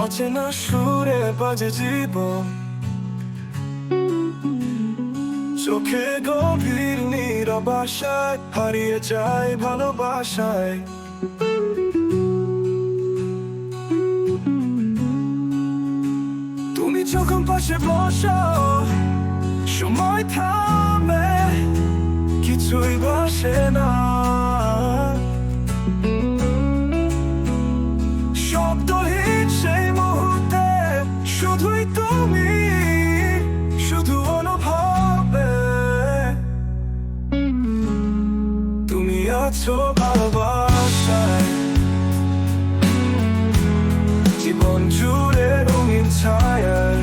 অচেনা সুরে বাজে জীবন, চোখে গভীর নীরব আশায় হারিয়ে যায় ভালোবাসায়। তুমি যখন পাশে বসো, সময় থামে, কিছুই বসে না। শব্দহীন সেই মুহূর্তে শুধুই তুমি, শুধু অনুভবে তুমি আছো ভালোবাসায়। জীবন জুড়ে রঙিন ছায়ায়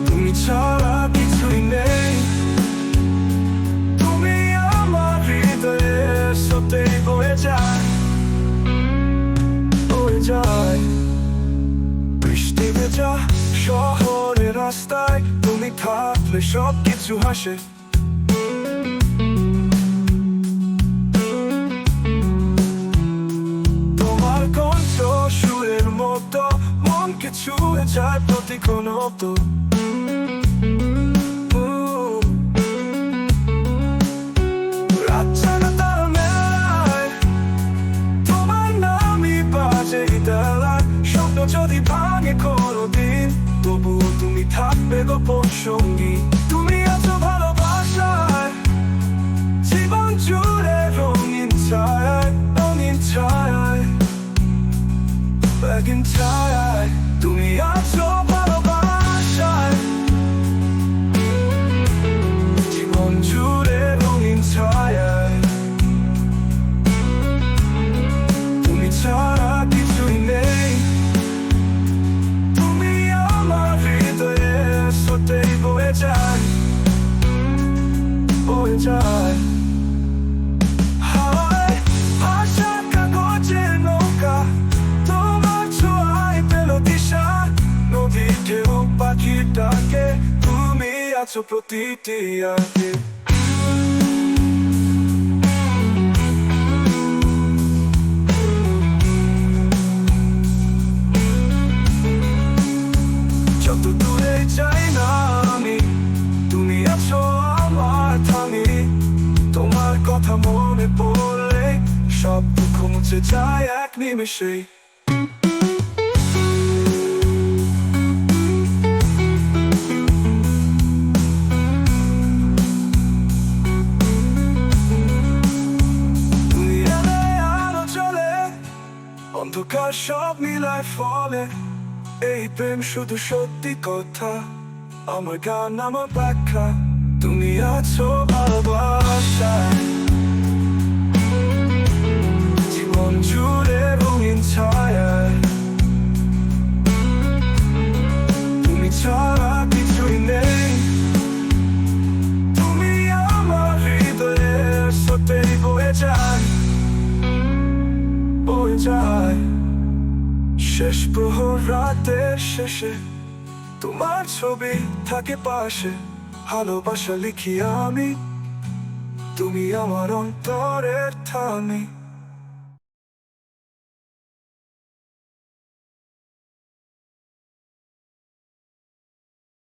তুমি ছাড়া কিছুই নেই। তুমি আমার হৃদয়ে সত্যি বয়ে যায়, বয়ে যায়। বৃষ্টি ভেজা শহরের রাস্তায় তুমি থাকলে সব কিছু হাসে। তোমার কণ্ঠ সুরের মতো মনকে ছুঁয়ে যায় প্রতি কোনো তো। যদি ভাঙে কোনোদিন, তবুও তুমি থাকবে গোপন সঙ্গী। তুমি আছো ভালোবাসায়, জীবন জুড়ে রঙিন ছায়ায়, রঙিন ছায়ায়, রঙিন ছায়ায়। তুমি আছো ভালোবাসায়, জীবন জুড়ে রঙিন ছায়ায় তুমি ছাড়া কিছুই নেই। বয়ে যায়, বয়ে যায়। হাওয়ায় ভাসা কাগজের নৌকা তোমার ছোঁয়ায় পেল দিশা। নদীর ঢেউ পাখির ডাকে তুমি আছো প্রতিটি আগে। যত দূরে যাই না আমি, তুমি আছো আমার থামি। তোমার কথা মনে পড়লে সব দুঃখ মুছে যায় এক নিমেষেই। তুমি এলে আলো জ্বলে, অন্ধকার সব মিলায় ফলে। এই প্রেম শুধু সত্যি কথা, আমার গান আমার ব্যাখ্যা। তুমি আছো ভালোবাসায়, জীবন জুড়ে রঙিন ছায়ায় তুমি ছাড়া কিছুই নেই। তুমি আমার হৃদয়ে সত্যি বয়ে যায়, বয়ে যায়। শেষ প্রহর রাতের শেষে তোমার ছবি থাকে পাশে। ভালোবাসা লিখি আমি, তুমি আমার অন্তরের থামি।